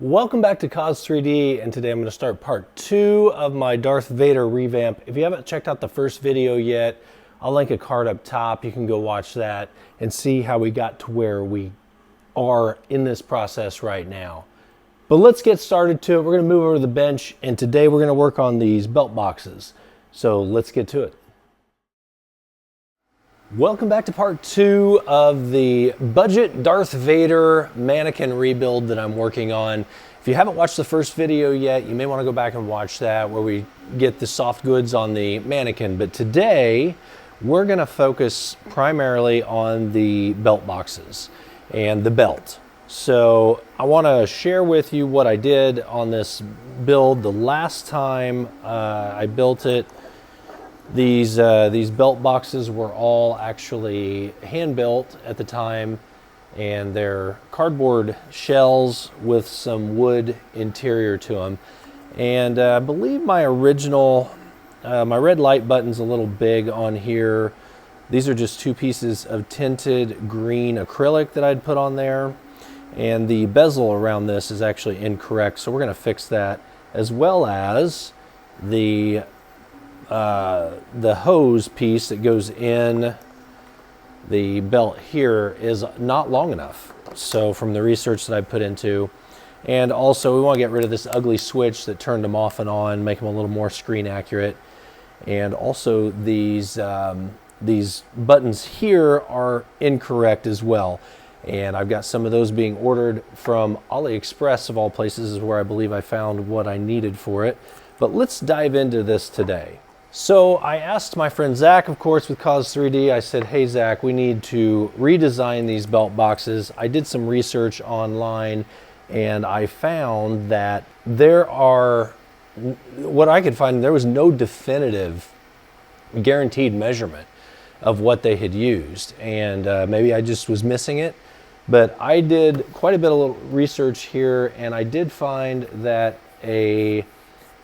Welcome back to Cause 3D, and today I'm going to start part 2 of my Darth Vader revamp. If you haven't checked out the first video yet, I'll link a card up top. You can go watch that and see how we got to where we are in this process right now. But let's get started to it. We're going to move over to the bench, and today we're going to work on these belt boxes. So let's get to it. Welcome back to part 2 of the budget Darth Vader mannequin rebuild that I'm working on. If you haven't watched the first video yet, you may want to go back and watch that where we get the soft goods on the mannequin. But today, we're going to focus primarily on the belt boxes and the belt. So I want to share with you what I did on this build. The last time I built it, these belt boxes were all actually hand built at the time, and they're cardboard shells with some wood interior to them. And I believe my original, my red light button's a little big on here. These are just 2 pieces of tinted green acrylic that I'd put on there. And the bezel around this is actually incorrect, so we're going to fix that, as well as the hose piece that goes in the belt here is not long enough. So from the research that I put into, and also we want to get rid of this ugly switch that turned them off and on, make them a little more screen accurate. And also these buttons here are incorrect as well. And I've got some of those being ordered from AliExpress, of all places, is where I believe I found what I needed for it. But let's dive into this today. So I asked my friend Zach, of course, with Cause 3D, I said, hey Zach, we need to redesign these belt boxes. I did some research online, and I found that there are, what I could find, there was no definitive guaranteed measurement of what they had used. And maybe I just was missing it. But I did quite a bit of research here, and I did find that a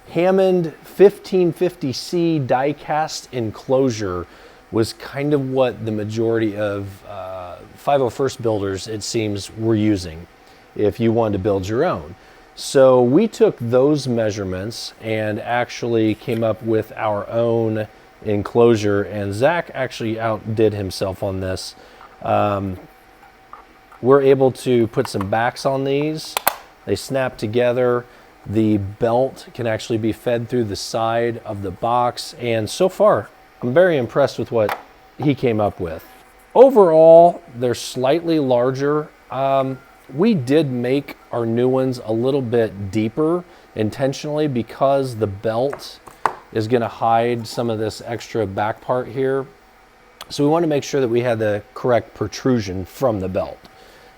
Hammond 1550C die-cast enclosure was kind of what the majority of 501st builders, it seems, were using if you wanted to build your own. So we took those measurements and actually came up with our own enclosure, and Zach actually outdid himself on this. We're able to put some backs on these. They snap together. The belt can actually be fed through the side of the box, and so far I'm very impressed with what he came up with. Overall, they're slightly larger. We did make our new ones a little bit deeper intentionally because the belt is going to hide some of this extra back part here. So we want to make sure that we had the correct protrusion from the belt,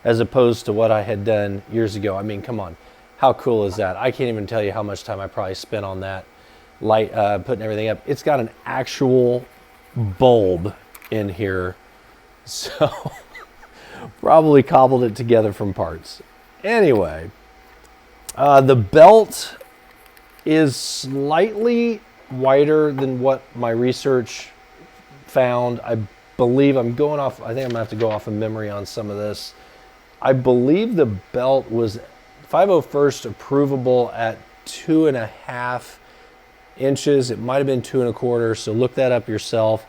as opposed to what I had done years ago. I mean, come on. How cool is that? I can't even tell you how much time I probably spent on that, putting everything up. It's got an actual bulb in here, so probably cobbled it together from parts. Anyway, the belt is slightly wider than what my research found. I believe I'm going off, I think I'm gonna have to go off of memory on some of this. I believe the belt was 501st approvable at 2.5 inches. It might have been 2.25, so look that up yourself.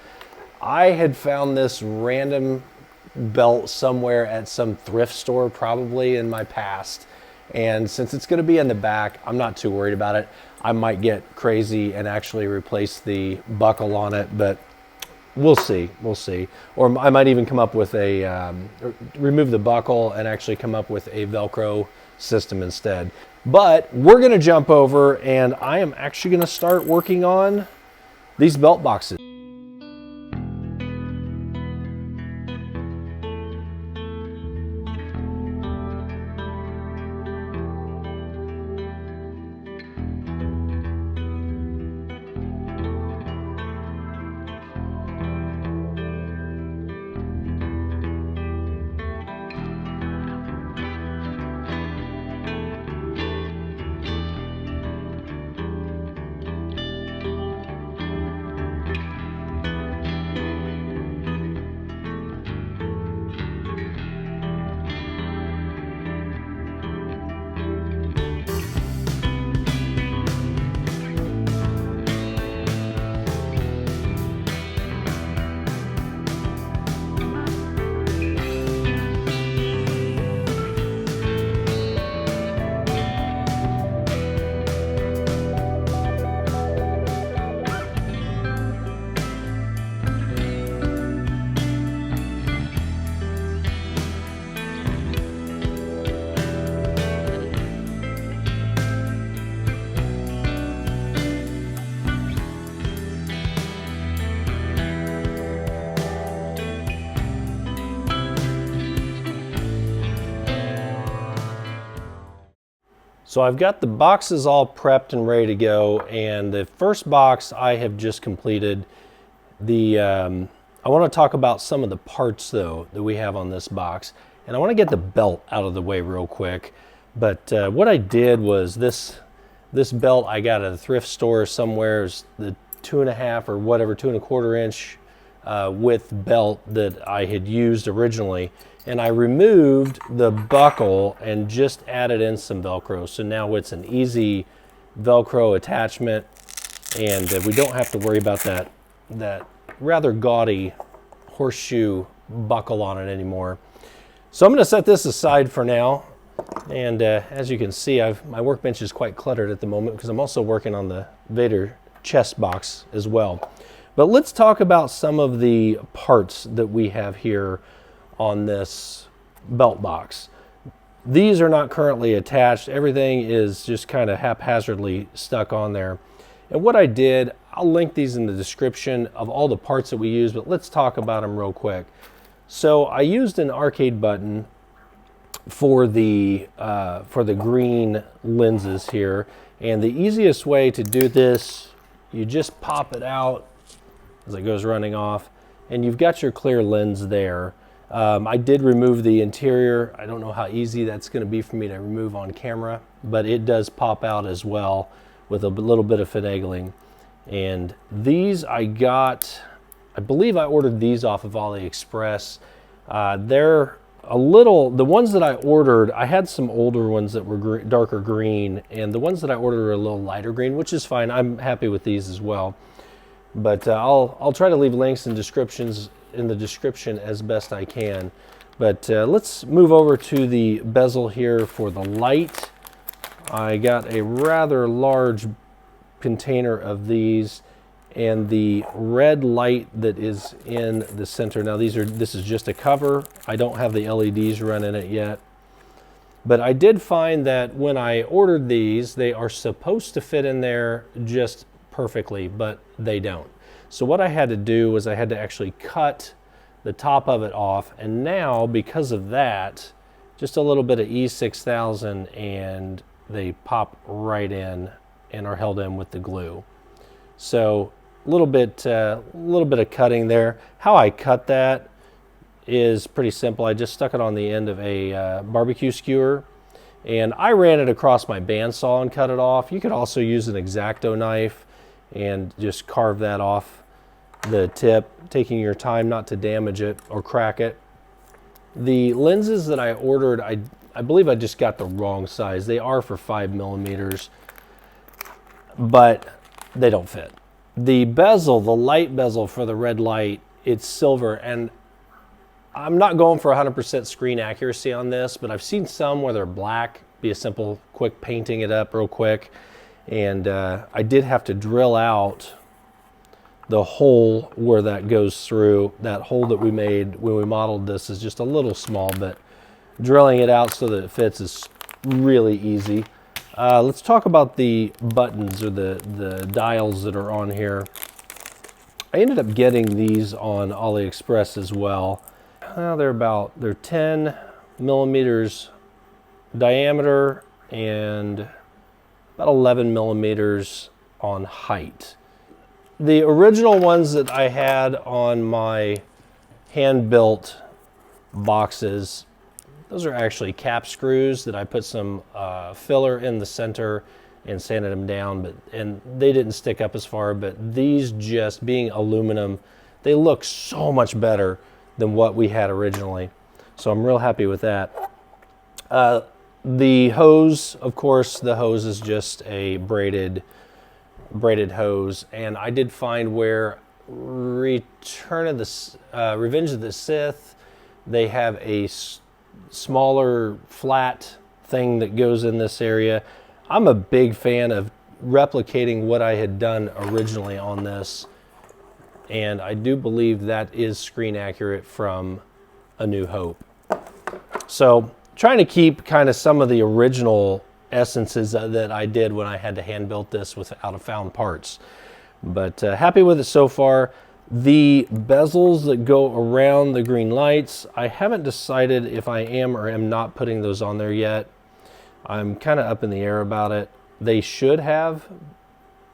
I had found this random belt somewhere at some thrift store, probably in my past. And since it's going to be in the back, I'm not too worried about it. I might get crazy and actually replace the buckle on it, but we'll see. We'll see. Or I might even come up with a, remove the buckle and actually come up with a Velcro system instead. But we're going to jump over, and I am actually going to start working on these belt boxes. So I've got the boxes all prepped and ready to go, and the first box I have just completed. I want to talk about some of the parts though that we have on this box, and I want to get the belt out of the way real quick. But what I did was this belt I got at a thrift store somewhere, is the 2.5 or whatever, 2.25 inch width belt that I had used originally, and I removed the buckle and just added in some Velcro. So now it's an easy Velcro attachment, and we don't have to worry about that rather gaudy horseshoe buckle on it anymore. So I'm going to set this aside for now, and as you can see, my workbench is quite cluttered at the moment because I'm also working on the Vader chest box as well. But let's talk about some of the parts that we have here on this belt box. These are not currently attached. Everything is just kind of haphazardly stuck on there. And what I did, I'll link these in the description of all the parts that we use, but let's talk about them real quick. So I used an arcade button for the green lenses here, and the easiest way to do this, you just pop it out as it goes running off, and you've got your clear lens there. I did remove the interior. I don't know how easy that's going to be for me to remove on camera, but it does pop out as well with a little bit of finagling. And these I got, I believe I ordered these off of AliExpress. They're a little, the ones that I ordered, I had some older ones that were darker green, and the ones that I ordered are a little lighter green, which is fine. I'm happy with these as well. But I'll try to leave links and descriptions in the description as best I can. But let's move over to the bezel here for the light. I got a rather large container of these, and the red light that is in the center. Now this is just a cover. I don't have the LEDs running it yet. But I did find that when I ordered these, they are supposed to fit in there just perfectly, but they don't. So what I had to do was I had to actually cut the top of it off, and now because of that, just a little bit of E6000 and they pop right in and are held in with the glue. So a little bit of cutting there. How I cut that is pretty simple. I just stuck it on the end of a barbecue skewer, and I ran it across my bandsaw and cut it off. You could also use an X-Acto knife and just carve that off the tip, taking your time not to damage it or crack it. The lenses that I ordered, I believe I just got the wrong size. They are for 5mm, but they don't fit. The bezel, the light bezel for the red light, it's silver, and I'm not going for 100% screen accuracy on this, but I've seen some where they're black. Be a simple, quick painting it up real quick. And I did have to drill out the hole where that goes through. That hole that we made when we modeled this is just a little small, but drilling it out so that it fits is really easy. Let's talk about the buttons or the dials that are on here. I ended up getting these on AliExpress as well. They're 10mm diameter and about 11mm on height. The original ones that I had on my hand-built boxes, those are actually cap screws that I put some filler in the center and sanded them down, and they didn't stick up as far, but these, just being aluminum, they look so much better than what we had originally. So I'm real happy with that. The hose, of course, the hose is just a braided hose, and I did find where Revenge of the Sith, they have a smaller flat thing that goes in this area. I'm a big fan of replicating what I had done originally on this, and I do believe that is screen accurate from A New Hope. So trying to keep kind of some of the original essences that I did when I had to hand build this without found parts, but happy with it so far. The bezels that go around the green lights, I haven't decided if I am or am not putting those on there yet. I'm kind of up in the air about it. They should have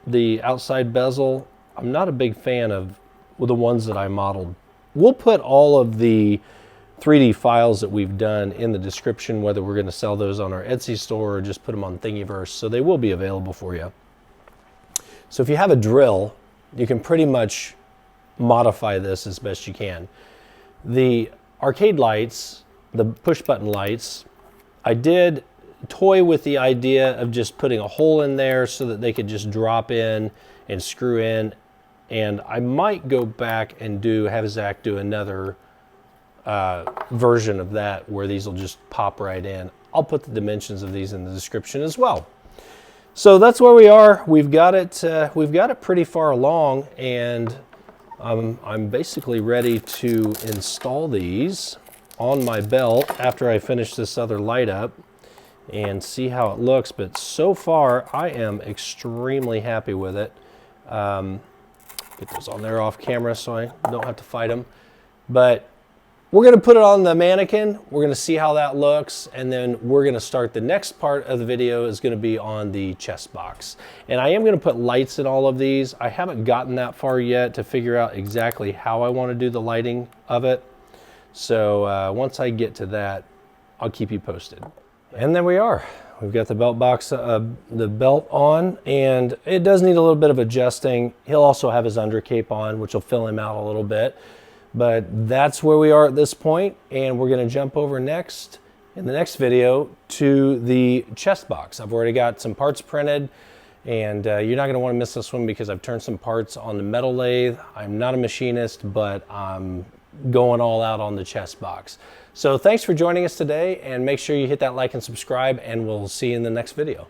the outside bezel. I'm not a big fan of the ones that I modeled. We'll put all of the 3D files that we've done in the description, whether we're going to sell those on our Etsy store or just put them on Thingiverse, so they will be available for you. So if you have a drill, you can pretty much modify this as best you can. The arcade lights, the push button lights, I did toy with the idea of just putting a hole in there so that they could just drop in and screw in, and I might go back and have Zach do another version of that where these will just pop right in. I'll put the dimensions of these in the description as well. So that's where we are. We've got it pretty far along, and I'm basically ready to install these on my belt after I finish this other light up and see how it looks. But so far, I am extremely happy with it. Get those on there off camera so I don't have to fight them. But we're going to put it on the mannequin. We're going to see how that looks, and then we're going to start the next part of the video is going to be on the chest box. And I am going to put lights in all of these. I haven't gotten that far yet to figure out exactly how I want to do the lighting of it. So once I get to that, I'll keep you posted. And there we are. We've got the belt box, the belt on, and it does need a little bit of adjusting. He'll also have his undercape on, which will fill him out a little bit. But that's where we are at this point, and we're going to jump over next in the next video to the chest box. I've already got some parts printed, and you're not going to want to miss this one because I've turned some parts on the metal lathe. I'm not a machinist, but I'm going all out on the chest box. So thanks for joining us today, and make sure you hit that like and subscribe, and we'll see you in the next video.